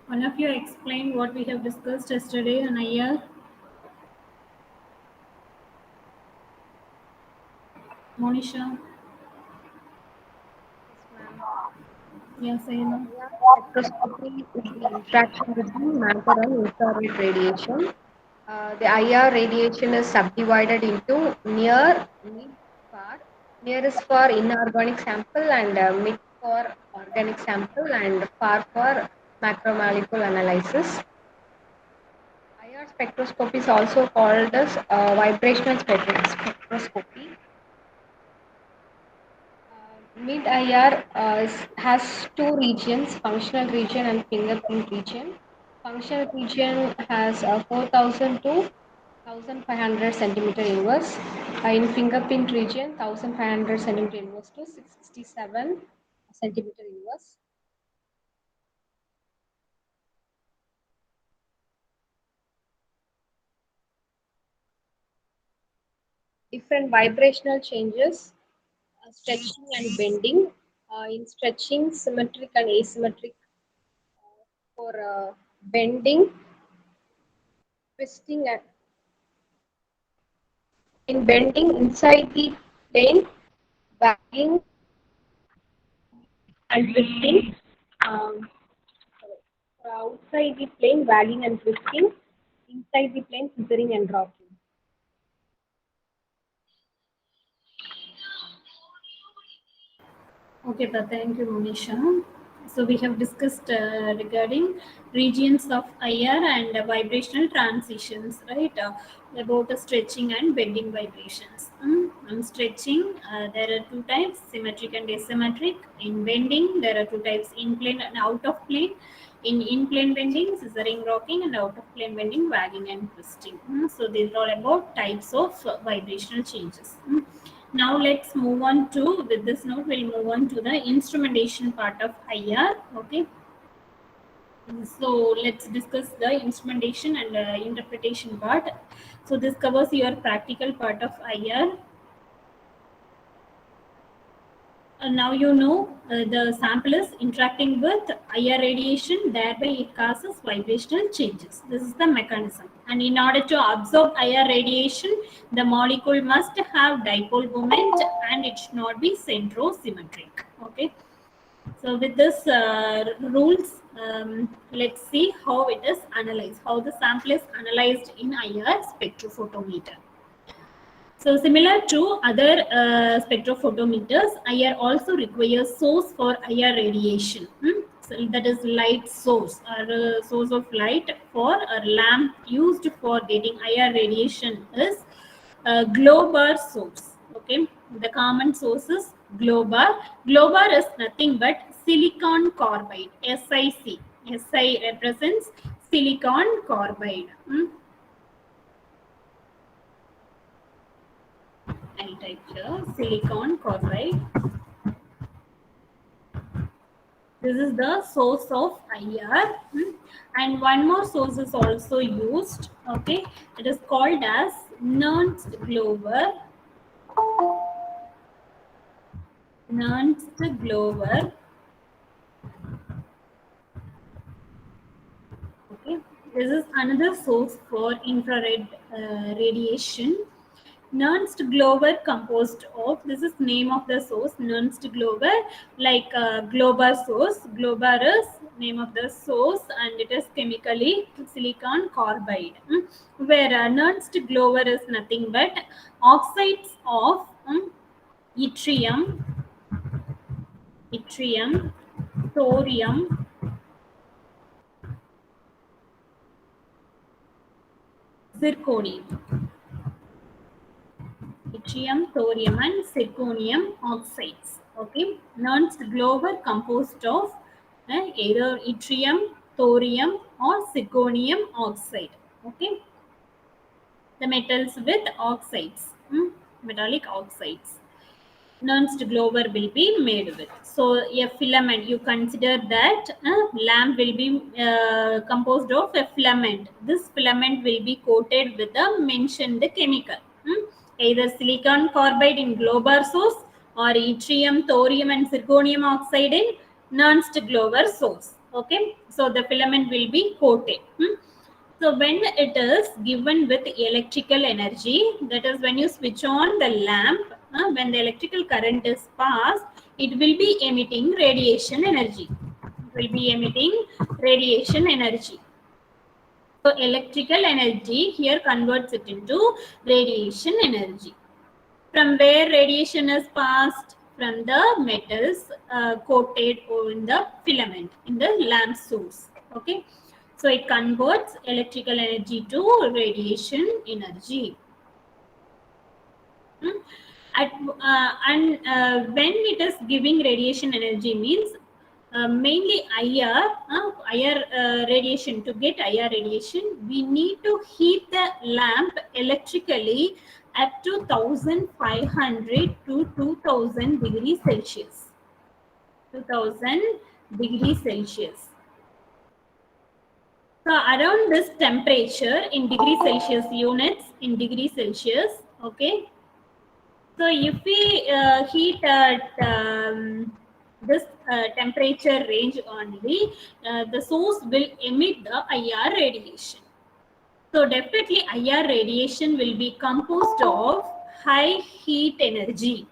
One of you explain what we have discussed yesterday on IR. Monisha. Yes, ma'am. Yes, I know. IR spectroscopy is the interaction between matter and infrared radiation. The IR radiation is subdivided into near, mid, far. Near is for inorganic sample and mid for organic sample and far for macromolecule analysis. IR spectroscopy is also called as vibrational spectroscopy. Mid IR has two regions, functional region and fingerprint region. Functional region has 4000 to 1500 centimeter inverse. In fingerprint region, 1500 centimeter inverse to 667 centimeter inverse. Different vibrational changes, stretching and bending. In stretching, symmetric and asymmetric. For bending, twisting and in bending inside the plane, wagging and twisting. Um, Outside the plane, wagging and twisting. Inside the plane, scissoring and rocking. Okay, thank you, Monisha. So we have discussed regarding regions of IR and vibrational transitions, right? About stretching and bending vibrations. Stretching, there are two types, symmetric and asymmetric. In bending, there are two types, in plane and out of plane. In plane bending, scissoring, rocking, and out of plane bending, wagging and twisting. So these are all about types of vibrational changes. Now let's move on to, with this note, we'll move on to the instrumentation part of IR. Okay. So let's discuss the instrumentation and interpretation part. So this covers your practical part of IR. Now you know the sample is interacting with IR radiation, thereby it causes vibrational changes. This is the mechanism. And in order to absorb IR radiation, the molecule must have dipole moment and it should not be centrosymmetric. Okay. So with this rules, let's see how it is analyzed, how the sample is analyzed in IR spectrophotometer. So similar to other spectrophotometers, IR also requires source for IR radiation. So that is light source or source of light for a lamp used for getting IR radiation is glow bar source. Okay, the common source is glow bar. Glow bar is nothing but silicon carbide. SiC. Si represents silicon carbide. I'll type here silicon carbide. This is the source of IR. And one more source is also used. Okay, it is called as Nernst Glover. Nernst Glover. Okay, this is another source for infrared radiation. Nernst Glover composed of, this is name of the source, Nernst Glover, like Globar source. Globar is name of the source and it is chemically silicon carbide. Where Nernst Glover is nothing but oxides of yttrium, yttrium, thorium, zirconium. Yttrium, thorium, and zirconium oxides. Okay, Nernst Glover composed of either yttrium, thorium, or zirconium oxide. Okay, the metals with oxides, metallic oxides. Nernst Glover will be made with. So a filament, you consider that lamp will be composed of a filament. This filament will be coated with the mentioned chemical. Either silicon carbide in Globar source or yttrium, thorium and zirconium oxide in Nernst Glover source. Okay, so the filament will be coated. So when it is given with electrical energy, that is when you switch on the lamp, when the electrical current is passed, it will be emitting radiation energy. It will be emitting radiation energy. So electrical energy here converts it into radiation energy. From where radiation is passed? From the metals coated in the filament in the lamp source. Okay, so it converts electrical energy to radiation energy. Hmm? When it is giving radiation energy means mainly IR radiation. To get IR radiation, we need to heat the lamp electrically up to 1500 to 2000 degrees Celsius. 2000 degrees Celsius. So around this temperature in degree Celsius units, in degree Celsius, okay. So if we heat at this temperature range only, the source will emit the IR radiation. So definitely IR radiation will be composed of high heat energy.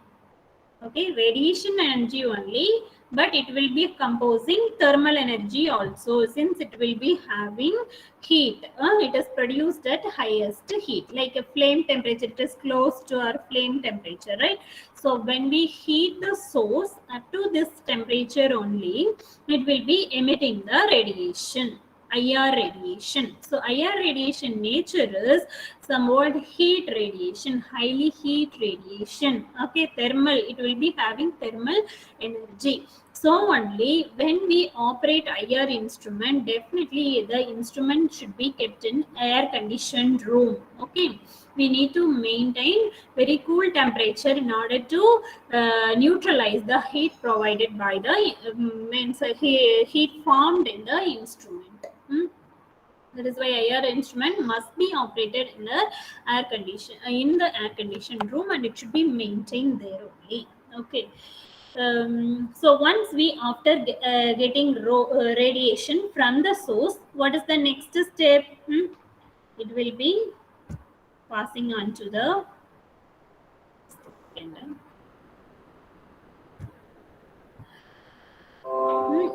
Okay, radiation energy only, but it will be composing thermal energy also, since it will be having heat. It is produced at highest heat, like a flame temperature. It is close to our flame temperature, right? So when we heat the source up to this temperature only, it will be emitting the radiation. IR radiation. So IR radiation nature is somewhat heat radiation, highly heat radiation. Okay, thermal, it will be having thermal energy. So only when we operate IR instrument, definitely the instrument should be kept in air conditioned room. Okay, we need to maintain very cool temperature in order to neutralize the heat provided by the heat formed in the instrument. That is why IR instrument must be operated in the air conditioned room, and it should be maintained there only. Okay. So once we after getting radiation from the source, what is the next step? It will be passing on to the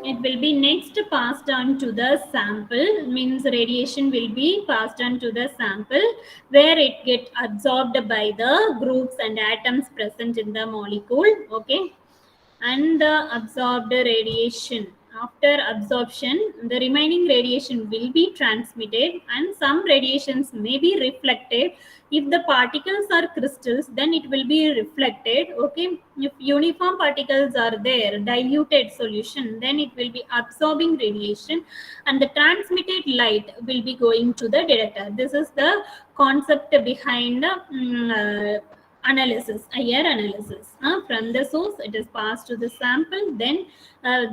it will be next passed on to the sample, means radiation will be passed on to the sample, where it get absorbed by the groups and atoms present in the molecule. Okay, and the absorbed radiation, after absorption the remaining radiation will be transmitted, and some radiations may be reflected. If the particles are crystals, then it will be reflected. Okay, if uniform particles are there, diluted solution, then it will be absorbing radiation, and the transmitted light will be going to the detector. This is the concept behind analysis, IR analysis. From the source, it is passed to the sample. Then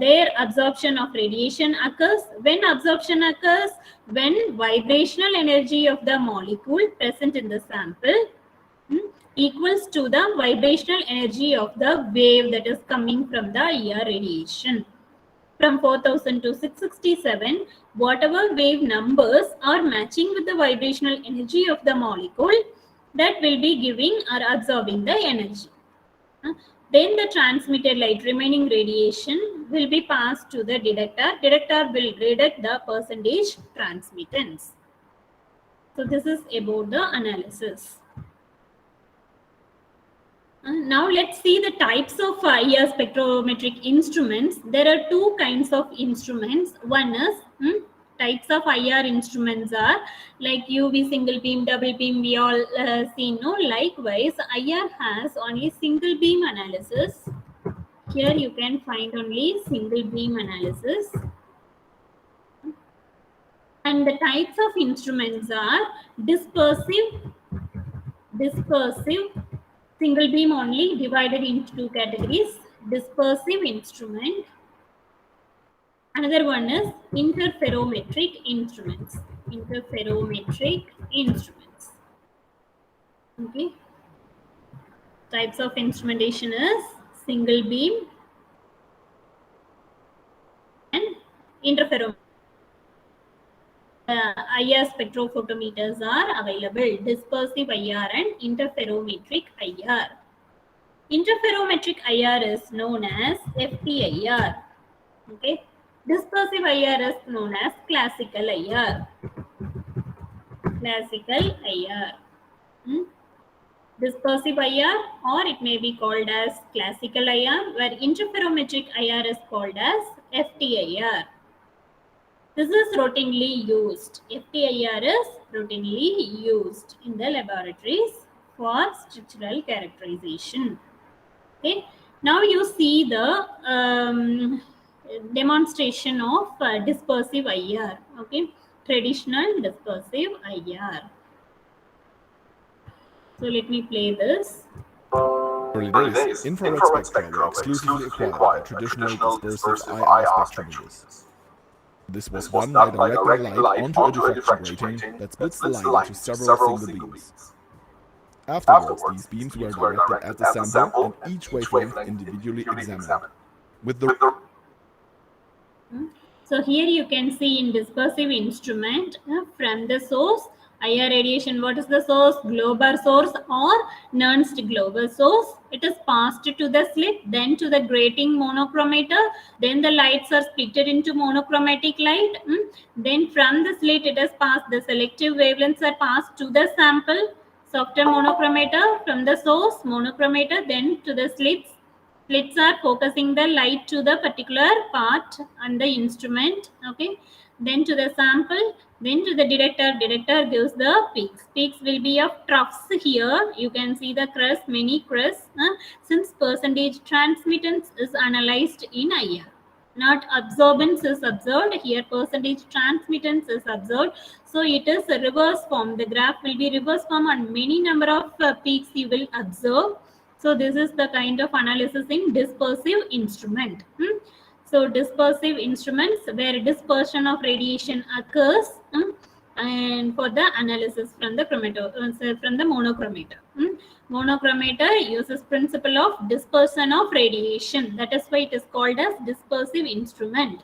their absorption of radiation occurs. When absorption occurs, when vibrational energy of the molecule present in the sample equals to the vibrational energy of the wave that is coming from the IR radiation. From 4000 to 667, whatever wave numbers are matching with the vibrational energy of the molecule, that will be giving or absorbing the energy. Then the transmitted light, remaining radiation, will be passed to the detector. Detector will detect the percentage transmittance. So this is about the analysis. Now let's see the types of IR spectrometric instruments. There are two kinds of instruments. One is types of IR instruments are like UV single beam, double beam. We all see, no? Likewise, IR has only single beam analysis. Here you can find only single beam analysis. And the types of instruments are dispersive, single beam only, divided into two categories: dispersive instrument. Another one is interferometric instruments. Okay. Types of instrumentation is single beam and interferometry. IR spectrophotometers are available, dispersive IR and interferometric IR. Interferometric IR is known as FTIR. Okay. Dispersive IR is known as classical IR. Classical IR. Dispersive IR, or it may be called as classical IR, where interferometric IR is called as FTIR. This is routinely used. FTIR is routinely used in the laboratories for structural characterization. Okay. Now you see the demonstration of dispersive IR. Okay. Traditional dispersive IR. So let me play this. Early days, infrared spectra were exclusively acquired by traditional dispersive IR spectrometers. This was done by directing light onto a diffraction grating that splits the light into several single beams. Afterwards, these beams were directed at the sample and each wavelength individually examined. With the So here you can see in dispersive instrument from the source, IR radiation, what is the source? Globar source or Nernst Globar source. It is passed to the slit, then to the grating monochromator. Then the lights are split into monochromatic light. Then from the slit it is passed, the selective wavelengths are passed to the sample. Softer monochromator from the source, monochromator, then to the slits. Slits are focusing the light to the particular part on the instrument. Okay. Then to the sample, then to the detector. Detector gives the peaks. Peaks will be of troughs here. You can see the crest, many crests. Since percentage transmittance is analyzed in IR. Not absorbance is observed. Here percentage transmittance is observed. So it is a reverse form. The graph will be reverse form and many number of peaks you will observe. So this is the kind of analysis in dispersive instrument. So dispersive instruments where dispersion of radiation occurs and for the analysis from the from the monochromator. Monochromator uses principle of dispersion of radiation. That is why it is called as dispersive instrument.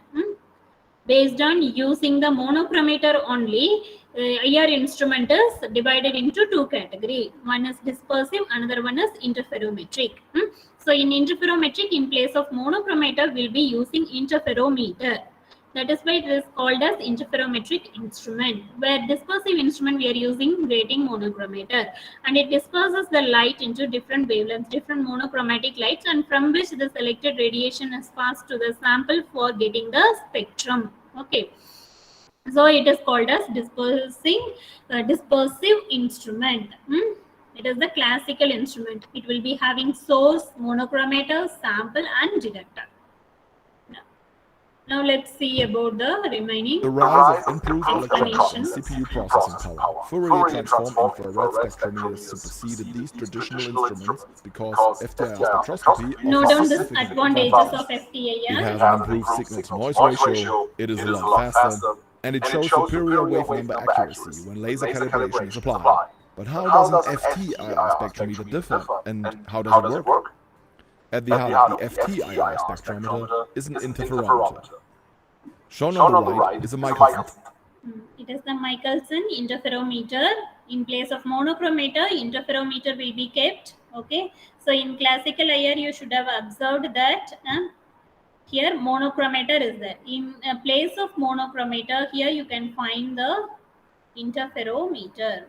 Based on using the monochromator only, IR instrument is divided into two categories. One is dispersive, another one is interferometric. So in interferometric, in place of monochromator, we'll be using interferometer. That is why it is called as interferometric instrument. Where dispersive instrument, we are using grating monochromator, and it disperses the light into different wavelengths, different monochromatic lights, and from which the selected radiation is passed to the sample for getting the spectrum. Okay. So it is called as dispersive instrument. It is the classical instrument. It will be having source, monochromator, sample, and detector. Now let's see about the remaining. The rise of improved electronics and CPU processing power, Fourier transform infrared spectrometers superseded these traditional instruments because FTIR spectroscopy Note down the significant advantages of advantages. It FTIR. has an improved signal-to-noise ratio, it is a lot faster, and it shows superior wave number accuracy when laser calibration is applied. But how does an FTIR spectrometer differ, and how does it work? At the heart of the FTIR spectrometer is an interferometer. Shown on the right is a Michelson. It is the Michelson interferometer. In place of monochromator, interferometer will be kept. Okay. So in classical IR, you should have observed that here monochromator is there. In place of monochromator, here you can find the interferometer.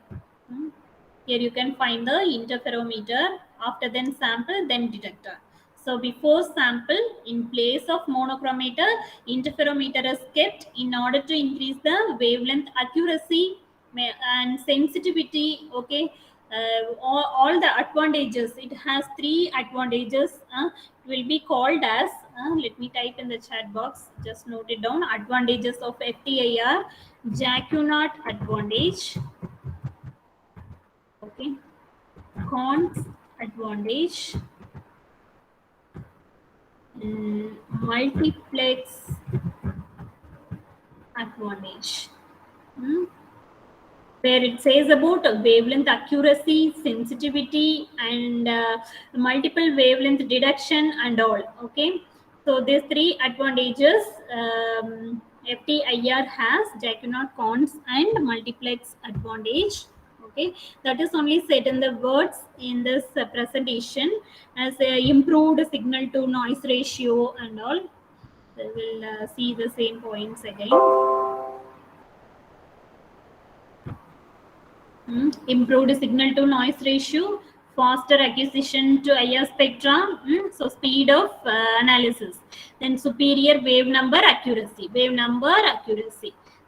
Here you can find the interferometer. After then sample, then detector. So before sample, in place of monochromator, interferometer is kept in order to increase the wavelength accuracy and sensitivity. Okay. All the advantages. It has three advantages. It will be called as, let me type in the chat box, just note it down. Advantages of FTIR, Jacquinot advantage. Okay. Cons advantage, multiplex advantage. Where it says about wavelength accuracy, sensitivity, and multiple wavelength detection and all. Okay. So these three advantages FTIR has Jacquinot cons and multiplex advantage. Okay, that is only said in the words in this presentation as improved signal to noise ratio and all. We will see the same points again. Improved signal to noise ratio, faster acquisition to IR spectra, so speed of analysis, then superior wave number accuracy.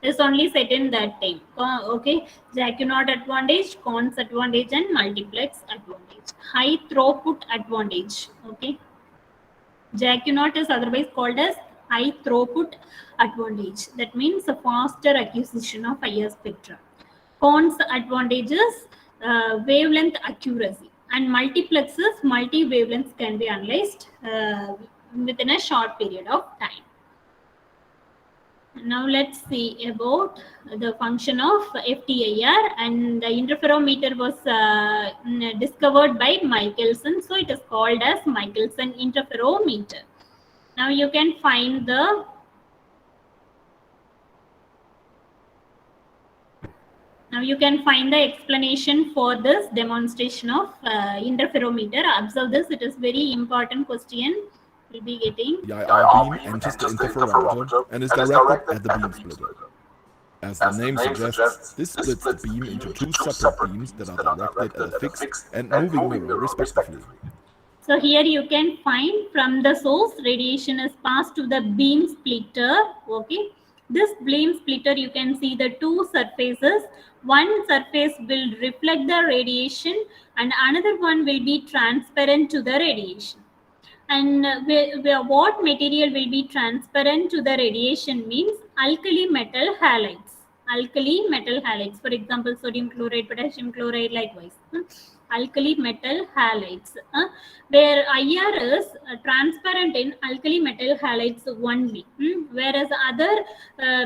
This only set in that time. Okay, Jacquinot advantage, cons advantage, and multiplex advantage. High throughput advantage. Okay, Jacquinot is otherwise called as high throughput advantage. That means a faster acquisition of IR spectra. Cons advantages, wavelength accuracy, and multiplexes, multi wavelengths can be analyzed within a short period of time. Now let's see about the function of FTIR, and the interferometer was discovered by Michelson, so it is called as Michelson interferometer. Now you can find the explanation for this demonstration of interferometer. Observe this, it is very important question. We'll be getting. The IR beam enters the interferometer and is directed at the beam splitter. As the name suggests, this splits the beam into two separate beams that are directed at a fixed and moving mirror respectively. So here you can find from the source, radiation is passed to the beam splitter. Okay, this beam splitter, you can see the two surfaces. One surface will reflect the radiation and another one will be transparent to the radiation. And what material will be transparent to the radiation means alkali metal halides. For example, sodium chloride, potassium chloride, likewise. Alkali metal halides, where IR is transparent in alkali metal halides only, whereas other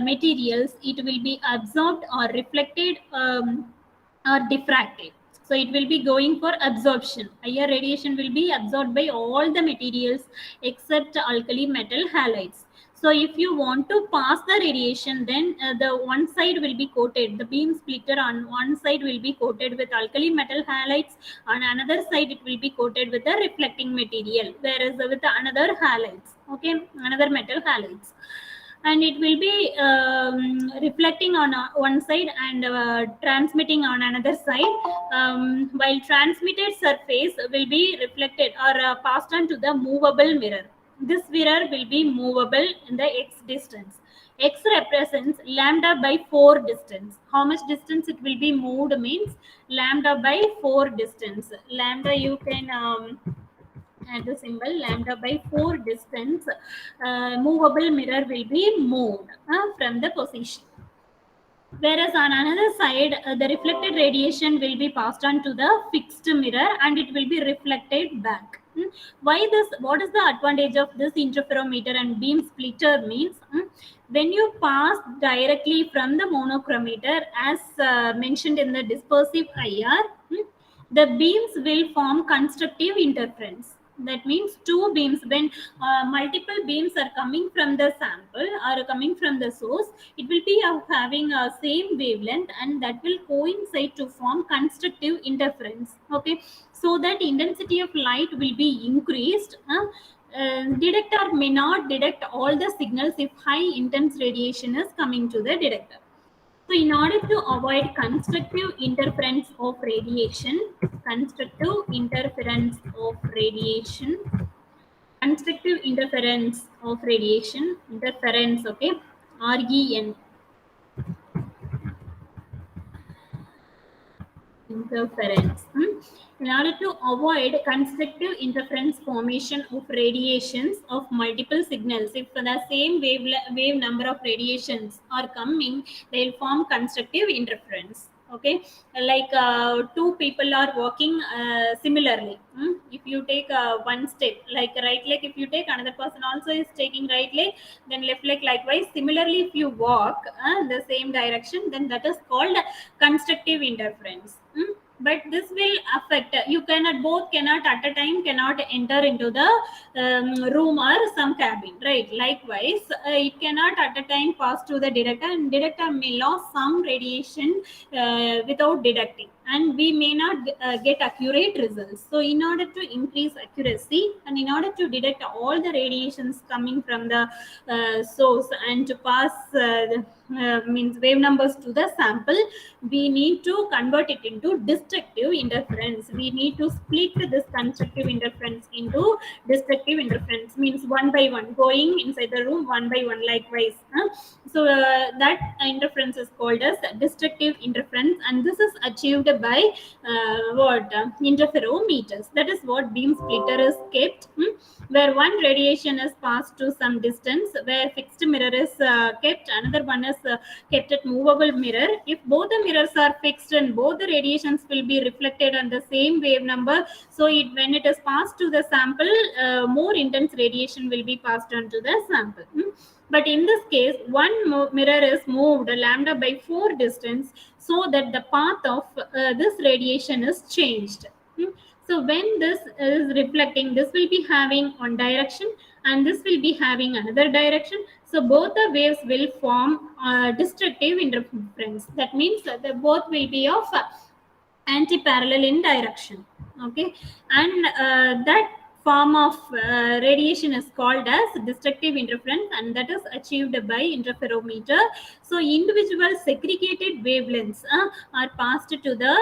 materials, it will be absorbed or reflected or diffracted. So it will be going for absorption. IR radiation will be absorbed by all the materials except alkali metal halides. So if you want to pass the radiation, then the one side will be coated, the beam splitter on one side will be coated with alkali metal halides, on another side it will be coated with a reflecting material, whereas with another halides, okay, another metal halides. And it will be reflecting on one side and transmitting on another side, while transmitted surface will be reflected or passed on to the movable mirror. This mirror will be movable in the x distance. X represents lambda by 4 distance. How much distance it will be moved means lambda by 4 distance. Lambda, you can add the symbol lambda by 4 distance. Movable mirror will be moved from the position. Whereas on another side, the reflected radiation will be passed on to the fixed mirror and it will be reflected back. Why this? What is the advantage of this interferometer and beam splitter means? When you pass directly from the monochromator, as mentioned in the dispersive IR, the beams will form constructive interference. That means two beams, when multiple beams are coming from the sample or coming from the source, it will be having a same wavelength and that will coincide to form constructive interference. Okay, so that intensity of light will be increased. Detector may not detect all the signals if high intense radiation is coming to the detector. So in order to avoid constructive interference of radiation, okay, REN, interference. In order to avoid constructive interference formation of radiations of multiple signals, if the same wave number of radiations are coming, they will form constructive interference. Okay, like two people are walking similarly. If you take one step, like right leg, if you take, another person also is taking right leg, then left leg likewise. Similarly, if you walk in the same direction, then that is called constructive interference. but this will affect, you cannot at a time cannot enter into the room or some cabin, right? Likewise, it cannot at a time pass to the detector, and detector may lose some radiation without detecting, and we may not get accurate results. So in order to increase accuracy and in order to detect all the radiations coming from the source and to pass means wave numbers to the sample, we need to convert it into destructive interference. We need to split this constructive interference into destructive interference, means one by one going inside the room one by one, likewise. So that interference is called as destructive interference, and this is achieved by what interferometers. That is what beam splitter is kept, where one radiation is passed to some distance, where fixed mirror is kept, another one is kept at movable mirror. If both the mirrors are fixed and both the radiations will be reflected on the same wave number, so when it is passed to the sample, more intense radiation will be passed on to the sample. But in this case, one mirror is moved lambda by 4 distance, so that the path of this radiation is changed. So when this is reflecting, this will be having one direction and this will be having another direction. So both the waves will form destructive interference. That means that the both will be of anti-parallel in direction. Okay, and that form of radiation is called as destructive interference, and that is achieved by interferometer. So individual segregated wavelengths are passed to the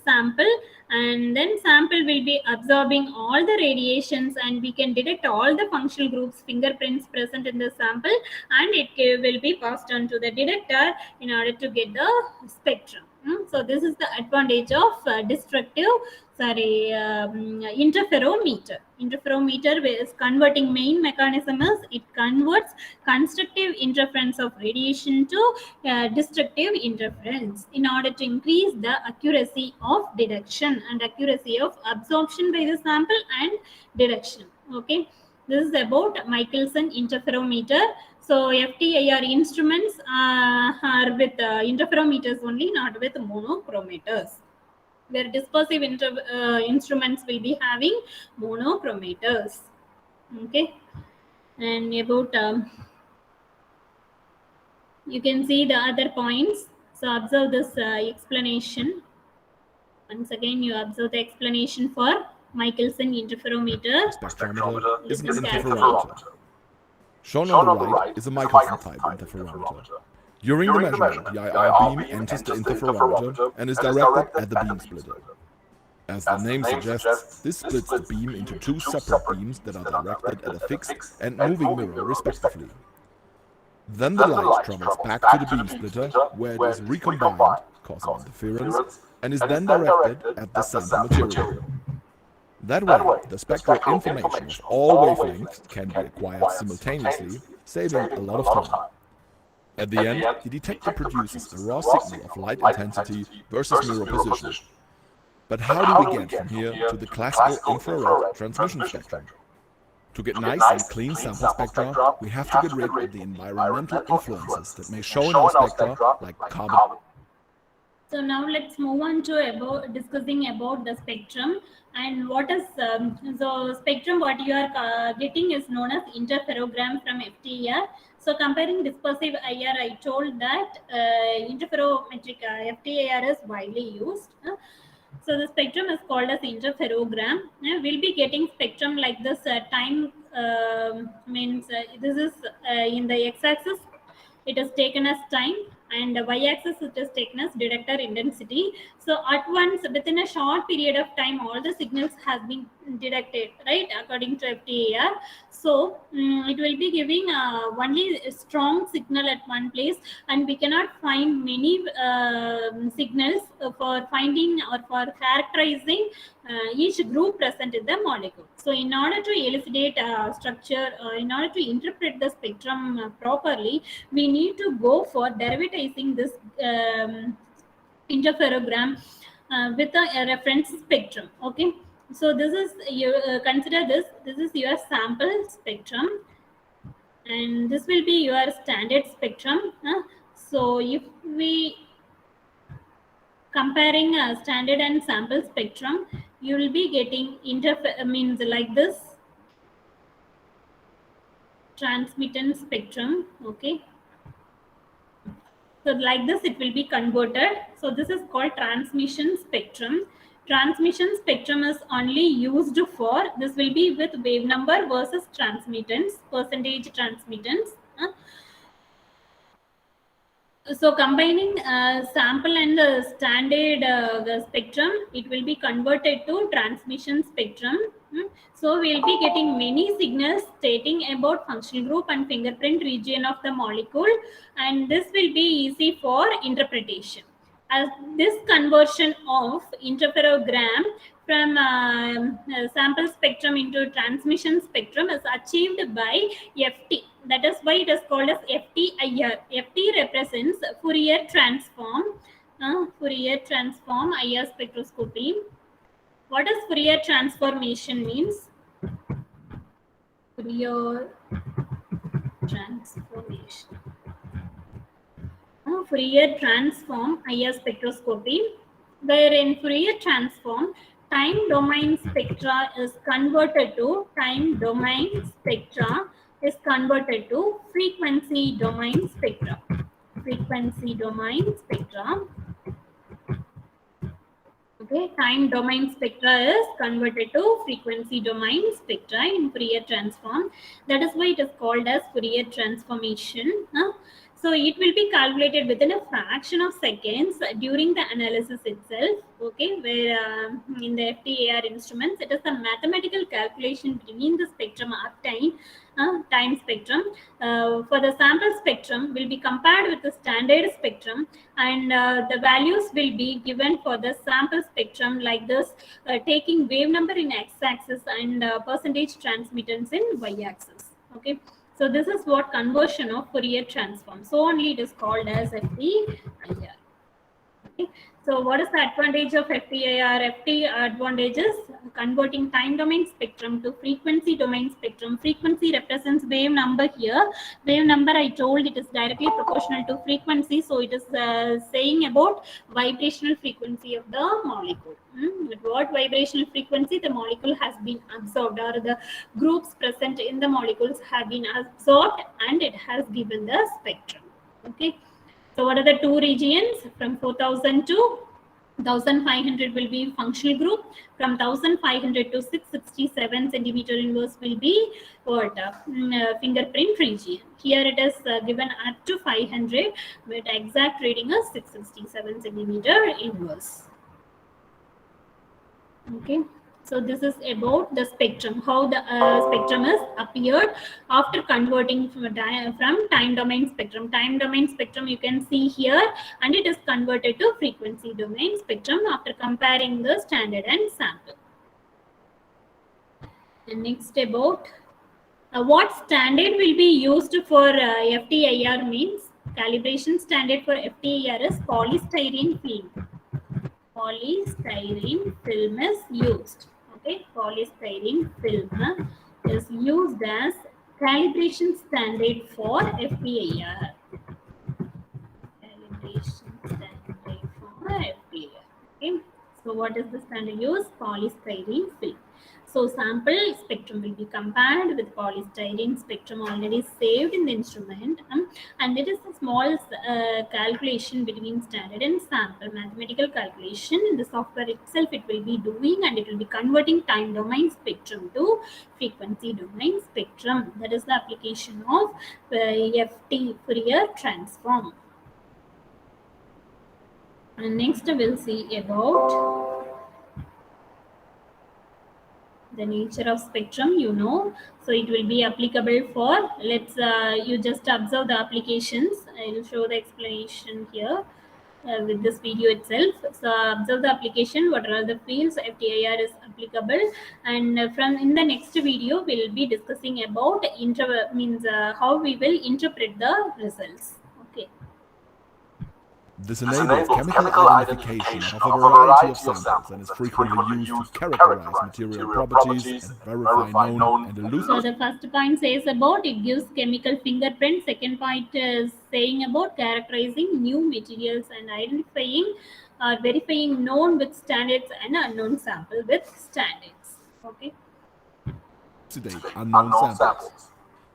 sample, and then sample will be absorbing all the radiations, and we can detect all the functional groups fingerprints present in the sample, and it will be passed on to the detector in order to get the spectrum. So this is the advantage of interferometer. Interferometer is converting, main mechanism is it converts constructive interference of radiation to destructive interference in order to increase the accuracy of detection and accuracy of absorption by the sample and detection. Okay, this is about Michelson interferometer. So FTIR instruments are with interferometers only, not with monochromators. Where dispersive instruments will be having monochromators. Okay, and about you can see the other points. So observe this explanation. Once again, you observe the explanation for Michelson interferometer. Spectrometer is an Listen carefully. interferometer. Shown on the right is a Michelson type interferometer. During the measurement, the IR beam enters the interferometer and is directed at the beam splitter. As the name suggests, this splits the beam into two separate beams that are directed at a fixed and moving mirror respectively. Then the light travels back to the beam splitter, where it is recombined, causing interference, and is then directed at the sample material. That way, the spectral information of all wavelengths can be acquired simultaneously, saving a lot of time. At the end, the detector produces a raw signal of light intensity versus mirror position. But how do we get from here to the classical infrared transmission spectrum? To get nice and clean sample spectra, we have to get rid of the environmental influences that may show in our spectra, like carbon. So now let's move on to discussing about the spectrum, and what is so spectrum. What you are getting is known as interferogram from FTIR. So comparing dispersive IR, I told that interferometric FTIR is widely used. So the spectrum is called as interferogram. We'll be getting spectrum like this. Time means this is in the x-axis. It is taken as time, and the y-axis it is taken as detector intensity. So at once, within a short period of time, all the signals has been detected, right? According to FTIR. So it will be giving only a strong signal at one place, and we cannot find many signals for finding or for characterizing each group present in the molecule. So in order to elucidate structure, in order to interpret the spectrum properly, we need to go for derivatizing this interferogram with a reference spectrum. Okay, so this is you consider this is your sample spectrum, and this will be your standard spectrum. So if we comparing standard and sample spectrum, you will be getting means like this transmittance spectrum. Okay, so like this it will be converted. So this is called transmission spectrum. Transmission spectrum is only used for, this will be with wave number versus transmittance, percentage transmittance. So combining sample and the standard the spectrum, it will be converted to transmission spectrum. So we'll be getting many signals stating about functional group and fingerprint region of the molecule, and this will be easy for interpretation. As this conversion of interferogram from sample spectrum into transmission spectrum is achieved by FT. That is why it is called as FTIR. FT represents Fourier transform. Fourier transform IR spectroscopy. What does Fourier transformation means? Fourier transformation. Fourier transform IR spectroscopy, where in Fourier transform, time domain spectra is converted to frequency domain spectra. Frequency domain spectra. Okay, time domain spectra is converted to frequency domain spectra in Fourier transform. That is why it is called as Fourier transformation. So it will be calculated within a fraction of seconds during the analysis itself. Okay, where in the FTIR instruments, it is a mathematical calculation between the spectrum obtained time spectrum. For the sample spectrum will be compared with the standard spectrum, and the values will be given for the sample spectrum like this, taking wave number in x-axis and percentage transmittance in y-axis. Okay. So this is what conversion of Fourier transform. So only it is called as FTIR. Okay. So what is the advantage of FTIR? FT advantage is converting time domain spectrum to frequency domain spectrum. Frequency represents wave number here. Wave number, I told, it is directly proportional to frequency. So it is saying about vibrational frequency of the molecule. At what vibrational frequency the molecule has been absorbed, or the groups present in the molecules have been absorbed, and it has given the spectrum. Okay. So what are the two regions? From 4000 to 1500 will be functional group. From 1500 to 667 centimeter inverse will be what? Fingerprint region. Here it is given up to 500, but exact reading is 667 centimeter inverse. Okay. So this is about the spectrum, how the spectrum is appeared after converting from time domain spectrum. Time domain spectrum you can see here, and it is converted to frequency domain spectrum after comparing the standard and sample. And next about what standard will be used for FTIR means. Calibration standard for FTIR is polystyrene film. Polystyrene film is used. Okay, polystyrene film is used as calibration standard for FTIR. Calibration standard for FTIR. Okay, so what is the standard used? Polystyrene film. So sample spectrum will be compared with polystyrene spectrum already saved in the instrument, and it is a small calculation between standard and sample, mathematical calculation. In the software itself it will be doing, and it will be converting time domain spectrum to frequency domain spectrum. That is the application of FT, Fourier transform. And next we'll see about the nature of spectrum, so it will be applicable for, let's you just observe the applications. I will show the explanation here with this video itself. So observe the application, what are the fields FTIR is applicable, and from in the next video we'll be discussing about how we will interpret the results. Okay. This enables chemical identification of a variety of samples and is frequently used to characterize material properties and verify known and elusive. So the first point says about it gives chemical fingerprint. Second point is saying about characterizing new materials and identifying verifying known with standards and unknown sample with standards. Okay. To date unknown samples.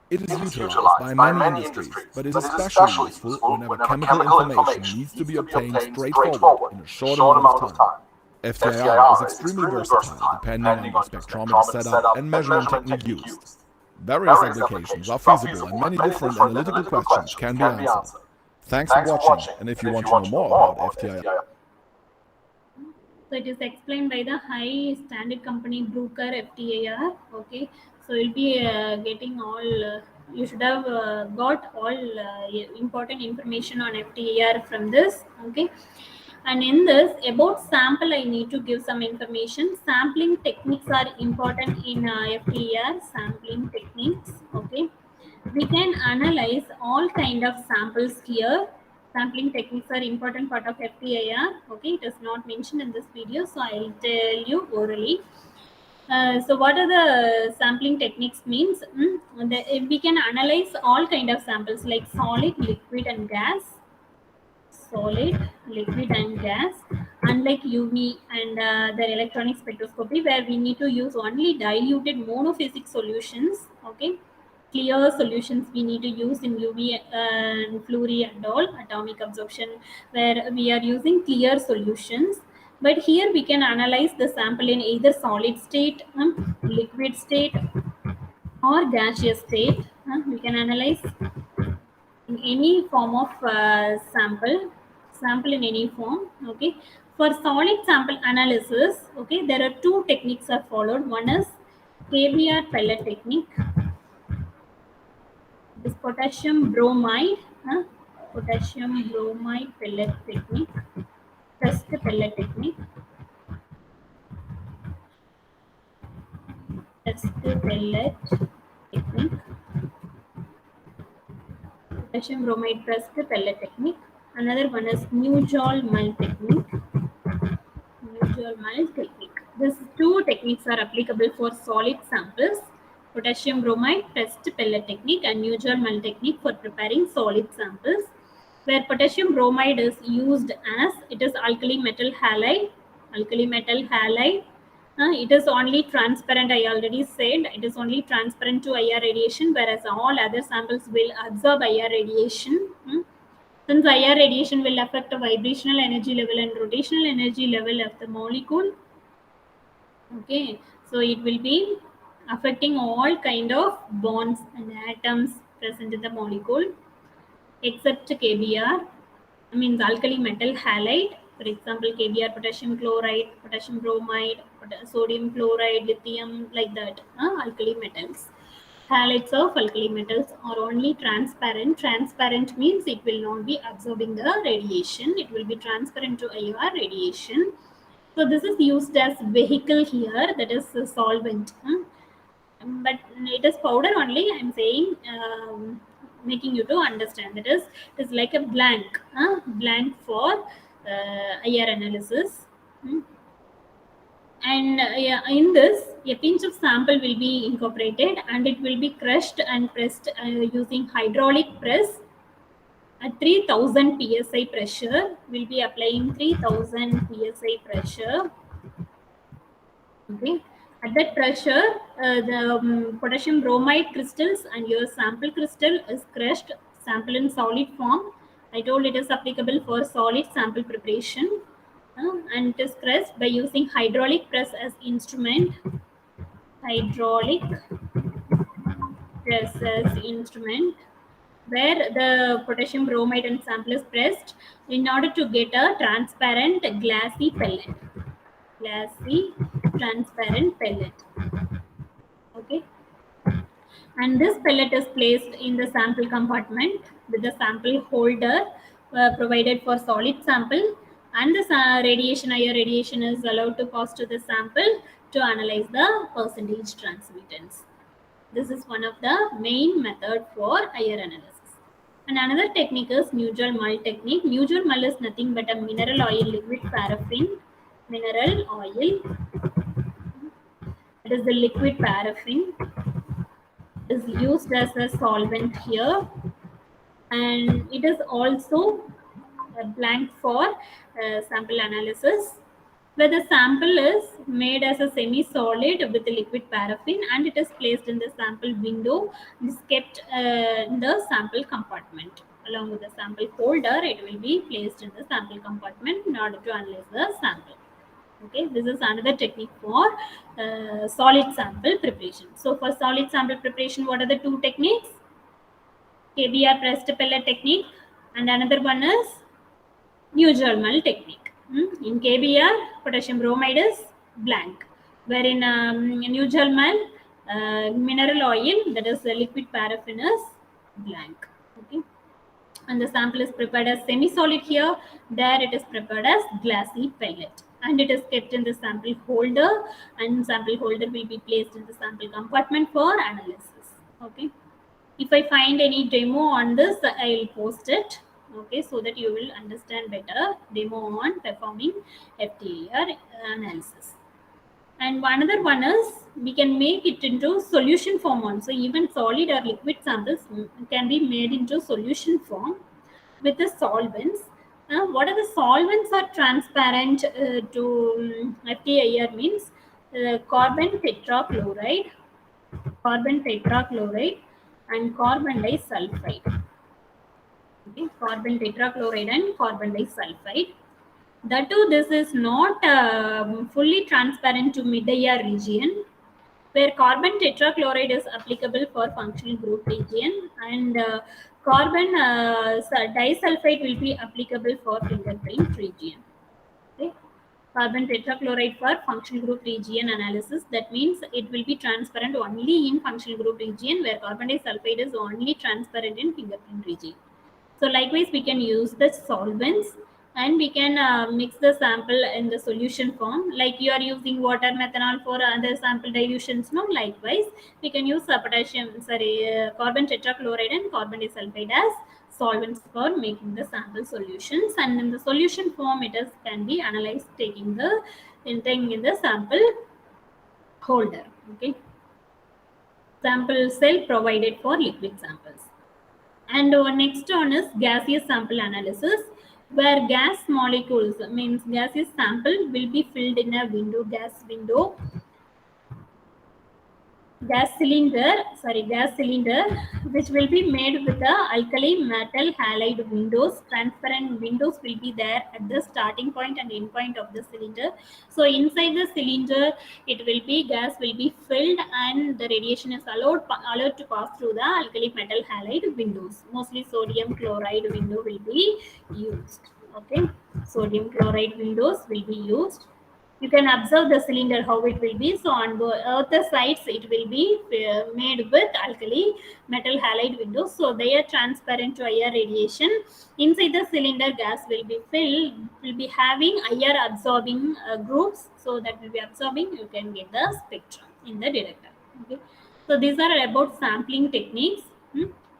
It is utilized by many industries, but is especially useful whenever chemical information needs to be obtained straightforward in a short amount of time. FTIR is extremely versatile depending on the spectrometer setup and measurement technique used. Various applications are feasible and many different analytical questions can be answered. Thanks for watching, and if you want to know more about FTIR, So it is explained by the high standard company Bruker FTIR. Okay, so you'll be getting all. You should have got all important information on FTIR from this. Okay, and in this about sample, I need to give some information. Sampling techniques are important in FTIR. Sampling techniques. Okay, we can analyze all kind of samples here. Sampling techniques are important part of FTIR. Okay, it is not mentioned in this video, so I'll tell you orally. So what are the sampling techniques means? We can analyze all kind of samples like solid, liquid and gas. Solid, liquid and gas, unlike UV and the electronic spectroscopy where we need to use only diluted monophasic solutions. Okay, clear solutions we need to use in UV and fluorine and all atomic absorption where we are using clear solutions. But here we can analyze the sample in either solid state, liquid state or gaseous state. We can analyze in any form of sample in any form. Okay, for solid sample analysis, okay, there are two techniques are followed. One is KBR pellet technique. This potassium bromide pellet technique, pressed pellet technique, potassium bromide pressed pellet technique. Another one is Newjold-Mull technique. Newjold-Mull technique. These two techniques are applicable for solid samples. Potassium bromide pressed pellet technique and Newjold-Mull technique for preparing solid samples. Where potassium bromide is used as it is alkali metal halide. Alkali metal halide. It is only transparent. I already said it is only transparent to IR radiation, whereas all other samples will absorb IR radiation. Since IR radiation will affect the vibrational energy level and rotational energy level of the molecule, okay, so it will be affecting all kind of bonds and atoms present in the molecule except KBr, means alkali metal halide. For example, KBr, potassium chloride, potassium bromide, sodium chloride, lithium, like that. Alkali metals. Halides of alkali metals are only transparent. Transparent means it will not be absorbing the radiation. It will be transparent to IR radiation. So this is used as vehicle here, that is a solvent. But it is powder only. I'm saying, making you to understand. That is, it is like a blank, blank for IR analysis. And in this, a pinch of sample will be incorporated and it will be crushed and pressed using hydraulic press at 3000 psi pressure. We'll be applying 3000 psi pressure. Okay, at that pressure, the potassium bromide crystals and your sample crystal is crushed. Sample in solid form. I told it is applicable for solid sample preparation. And it is crushed by using hydraulic press as instrument. Hydraulic press as instrument, where the potassium bromide and sample is pressed in order to get a transparent glassy pellet. Glassy transparent pellet. Okay. And this pellet is placed in the sample compartment with the sample holder provided for solid sample, and the radiation, IR radiation is allowed to pass to the sample to analyze the percentage transmittance. This is one of the main method for IR analysis. And another technique is Newjold-Mull technique. Newjold-Mull is nothing but a mineral oil liquid paraffin. Mineral oil. It is the liquid paraffin. Is used as a solvent here, and it is also a blank for sample analysis, where the sample is made as a semi-solid with liquid paraffin and it is placed in the sample window and is kept in the sample compartment. Along with the sample holder, it will be placed in the sample compartment in order to analyze the sample. Okay, this is another technique for solid sample preparation. So for solid sample preparation, what are the two techniques? KBR pressed pellet technique, and another one is New-Germal technique. In KBR, potassium bromide is blank, where in New-Germal, mineral oil, that is the liquid paraffin, is blank. Okay, and the sample is prepared as semi-solid here. There it is prepared as glassy pellet, and it is kept in the sample holder, and sample holder will be placed in the sample compartment for analysis. Okay, if I find any demo on this, I will post it. Okay, so that you will understand better demo on performing FTIR analysis. And another one is we can make it into solution form also. Even solid or liquid samples can be made into solution form with the solvents. What are the solvents are transparent to FTIR means carbon tetrachloride, and carbon disulfide. Okay, carbon tetrachloride and carbon disulfide. That too, this is not fully transparent to mid-IR region, where carbon tetrachloride is applicable for functional group region, and carbon disulfide will be applicable for fingerprint region. Okay. Carbon tetrachloride for functional group region analysis. That means it will be transparent only in functional group region, where carbon disulfide is only transparent in fingerprint region. So likewise, we can use the solvents, and we can mix the sample in the solution form. Like you are using water, methanol for other sample dilutions. No, likewise, we can use carbon tetrachloride and carbon disulfide as solvents for making the sample solutions. And in the solution form, it is can be analyzed taking the thing in the sample holder. Okay, sample cell provided for liquid samples. And next one is gaseous sample analysis, where gas molecules means gaseous sample will be filled in a gas cylinder, which will be made with the alkali metal halide windows. Transparent windows will be there at the starting point and end point of the cylinder. So inside the cylinder, gas will be filled, and the radiation is allowed to pass through the alkali metal halide windows. Mostly sodium chloride window will be used. Okay, sodium chloride windows will be used. You can observe the cylinder how it will be. So on both the sides, it will be made with alkali metal halide windows. So they are transparent to IR radiation. Inside the cylinder, gas will be having IR absorbing groups. So that will be absorbing. You can get the spectrum in the detector. Okay. So these are about sampling techniques.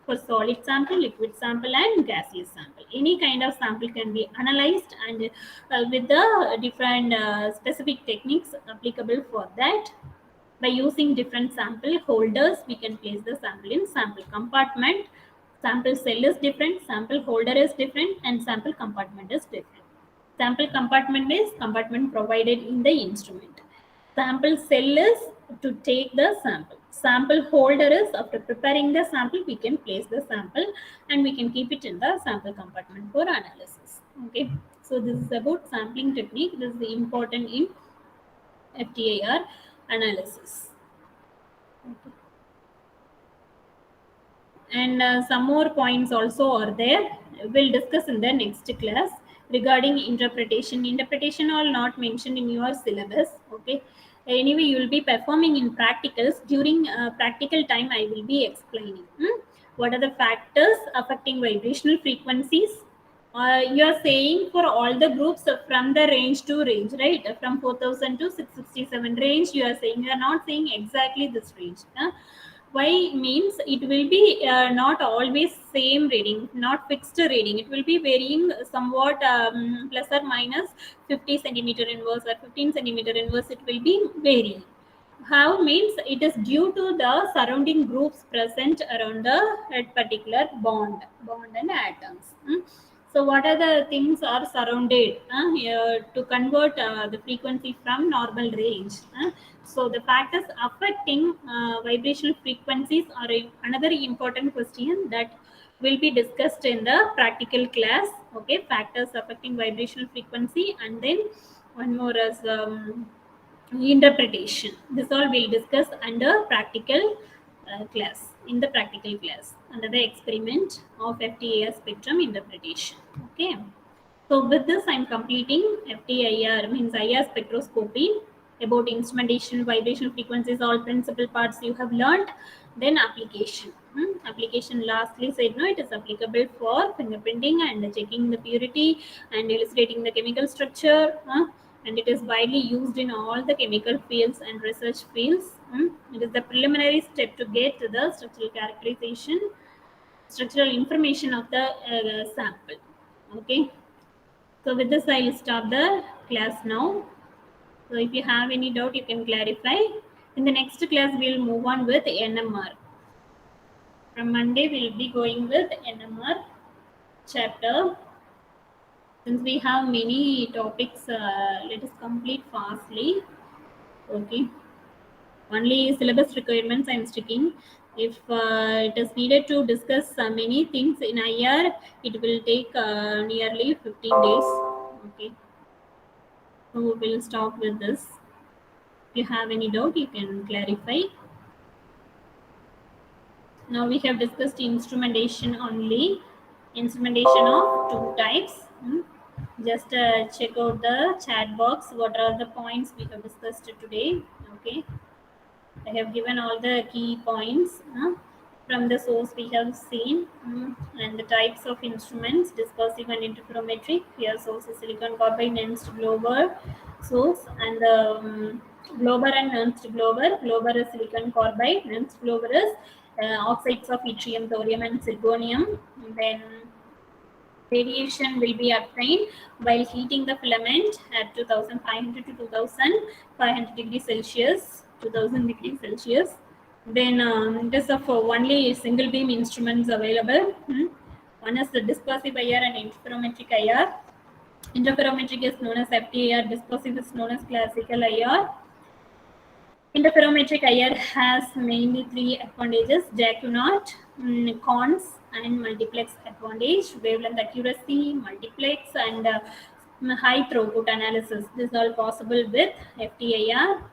For solid sample, liquid sample, and gaseous sample. Any kind of sample can be analyzed, and with the different specific techniques applicable for that. By using different sample holders, we can place the sample in sample compartment. Sample cell is different, sample holder is different, and sample compartment is different. Sample compartment is compartment provided in the instrument. Sample cell is to take the sample. Sample holder is after preparing the sample, we can place the sample and we can keep it in the sample compartment for analysis. Okay, so this is about sampling technique. This is important in FTIR analysis. Okay. And some more points also are there. We'll discuss in the next class regarding interpretation. Interpretation all not mentioned in your syllabus. Okay. Anyway, you will be performing in practicals. During practical time, I will be explaining what are the factors affecting vibrational frequencies. You are saying for all the groups from the range to range, right? From 4000 to 667 range, you are saying. You are not saying exactly this range. Why means it will be not always same reading, not fixed reading. It will be varying somewhat plus or minus 50 centimeter inverse or 15 centimeter inverse. It will be varying. How means it is due to the surrounding groups present around the particular bond and atoms. So what are the things are surrounded to convert the frequency from normal range? So the factors affecting vibrational frequencies are another important question that will be discussed in the practical class. Okay, factors affecting vibrational frequency, and then one more as interpretation. This all we'll discuss under practical class, in the practical class under the experiment of FTIR spectrum interpretation. Okay, so with this I'm completing FTIR, means IR spectroscopy. About instrumentation, vibration frequencies, all principal parts you have learned. Then application. Application lastly said, no, it is applicable for fingerprinting and checking the purity and elucidating the chemical structure. And it is widely used in all the chemical fields and research fields. It is the preliminary step to get to the structural characterization, structural information of the sample. Okay, so with this I'll stop the class now. So if you have any doubt, you can clarify. In the next class, we'll move on with NMR. From Monday, we'll be going with NMR chapter. Since we have many topics, let us complete fastly. Okay. Only syllabus requirements I'm sticking. If it is needed to discuss many things in a year, it will take nearly 15 days. Okay. So we'll stop with this. If you have any doubt, you can clarify. Now we have discussed instrumentation only. Instrumentation of two types. Just check out the chat box. What are the points we have discussed today? Okay, I have given all the key points from the source we have seen, and the types of instruments: dispersive and interferometric. Here source is silicon carbide, Nernst Glover source, and the Glover and Nernst Glover. Glover is silicon carbide, Nernst Glover is oxides of yttrium, thorium, and zirconium. Then radiation will be obtained while heating the filament at 2500 to 2500 degrees Celsius, 2000 degrees Celsius. Then this of only single beam instruments available. One is the dispersive IR and interferometric IR. Interferometric is known as FTIR, dispersive is known as classical IR. Interferometric IR has mainly three advantages: Jacquinot, cons, and multiplex advantage, wavelength accuracy, multiplex, and high throughput analysis. This is all possible with FTIR.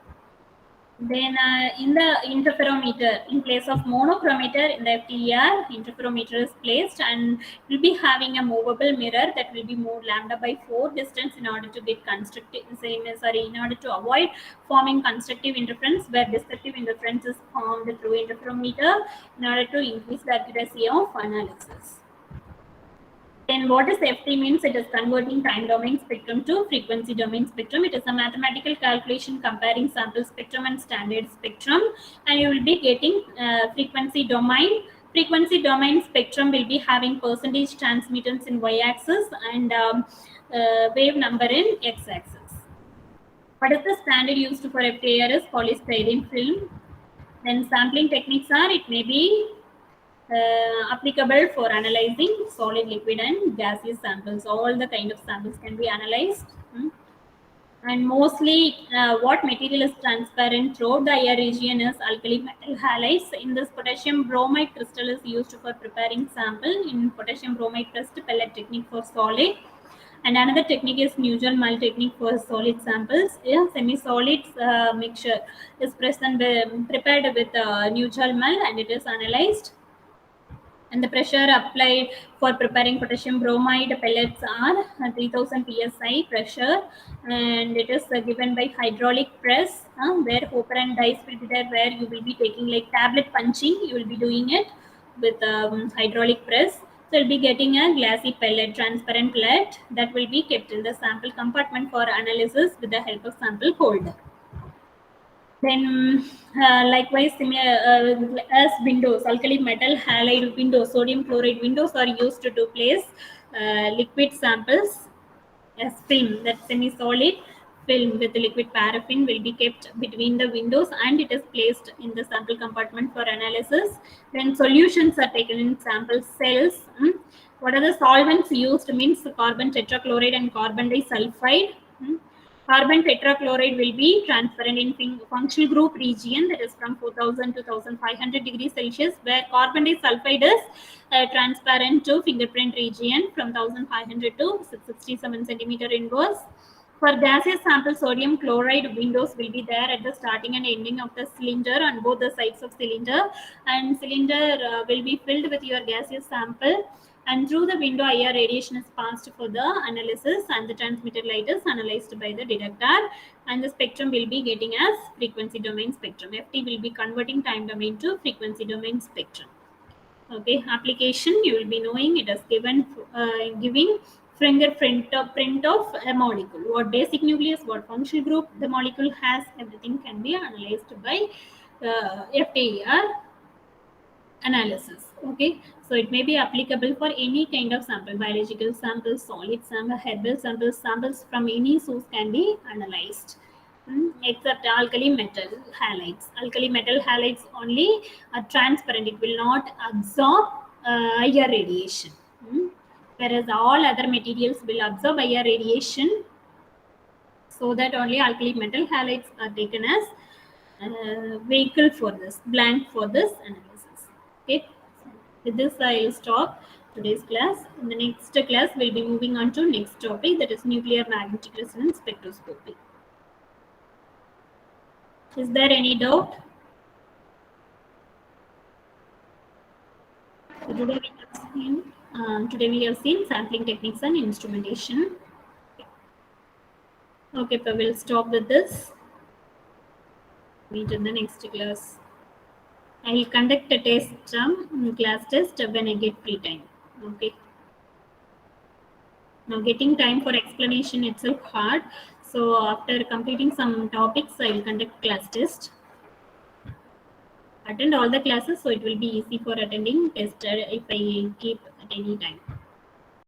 Then in the interferometer, in place of monochromator in the FTIR, interferometer is placed and will be having a movable mirror that will be moved λ/4 distance in order to get constructive, in order to avoid forming constructive interference, where destructive interference is formed through interferometer, in order to increase the accuracy of analysis. Then what is FT means? It is converting time domain spectrum to frequency domain spectrum. It is a mathematical calculation comparing sample spectrum and standard spectrum, and you will be getting frequency domain. Frequency domain spectrum will be having percentage transmittance in y-axis and wave number in x-axis. What is the standard used for FTIR is polystyrene film. Then sampling techniques are, it may be applicable for analyzing solid, liquid, and gaseous samples. All the kind of samples can be analyzed. And mostly what material is transparent throughout the IR region is alkali metal halides. In this, potassium bromide crystal is used for preparing sample in potassium bromide test pellet technique for solid. And another technique is Nugel Mull technique for solid samples. Semi-solid mixture is prepared with Nugel Mull, and it is analyzed. And the pressure applied for preparing potassium bromide pellets are 3000 psi pressure, and it is given by hydraulic press, where hopper and dice will be there, where you will be taking like tablet punching. You will be doing it with hydraulic press. So you'll be getting a glassy pellet, transparent pellet, that will be kept in the sample compartment for analysis with the help of sample holder. Then likewise, similar as windows, alkali metal halide windows, sodium chloride windows are used to place liquid samples as film. That semi-solid film with liquid paraffin will be kept between the windows, and it is placed in the sample compartment for analysis. Then solutions are taken in sample cells. What are the solvents used? Means carbon tetrachloride and carbon disulfide. Carbon tetrachloride will be transparent in functional group region, that is from 4000 to 1500 degrees Celsius, where carbon disulfide is transparent to fingerprint region from 1500 to 667 centimeter inverse. For gaseous sample, sodium chloride windows will be there at the starting and ending of the cylinder on both the sides of cylinder, and cylinder will be filled with your gaseous sample, and through the window IR radiation is passed for the analysis, and the transmitted light is analyzed by the detector, and the spectrum will be getting as frequency domain spectrum. FT will be converting time domain to frequency domain spectrum. Okay, application you will be knowing it is given giving fingerprint print of a molecule, what basic nucleus, what functional group the molecule has, everything can be analyzed by FTER analysis. Okay, so it may be applicable for any kind of sample, biological samples, solid sample, herbal samples, samples from any source can be analyzed. Except alkali metal halides. Alkali metal halides only are transparent, it will not absorb IR radiation. Whereas all other materials will absorb IR radiation, so that only alkali metal halides are taken as vehicle for this, blank for this analysis. Okay, with this I will stop today's class. In the next class, we'll be moving on to next topic, that is nuclear magnetic resonance spectroscopy. Is there any doubt? So today we have seen sampling techniques and instrumentation. Okay, so we'll stop with this. Meet in the next class. I will conduct a test, class test when I get free time. Okay. Now getting time for explanation itself hard. So after completing some topics, I will conduct class test. Attend all the classes, so it will be easy for attending test if I keep at any time.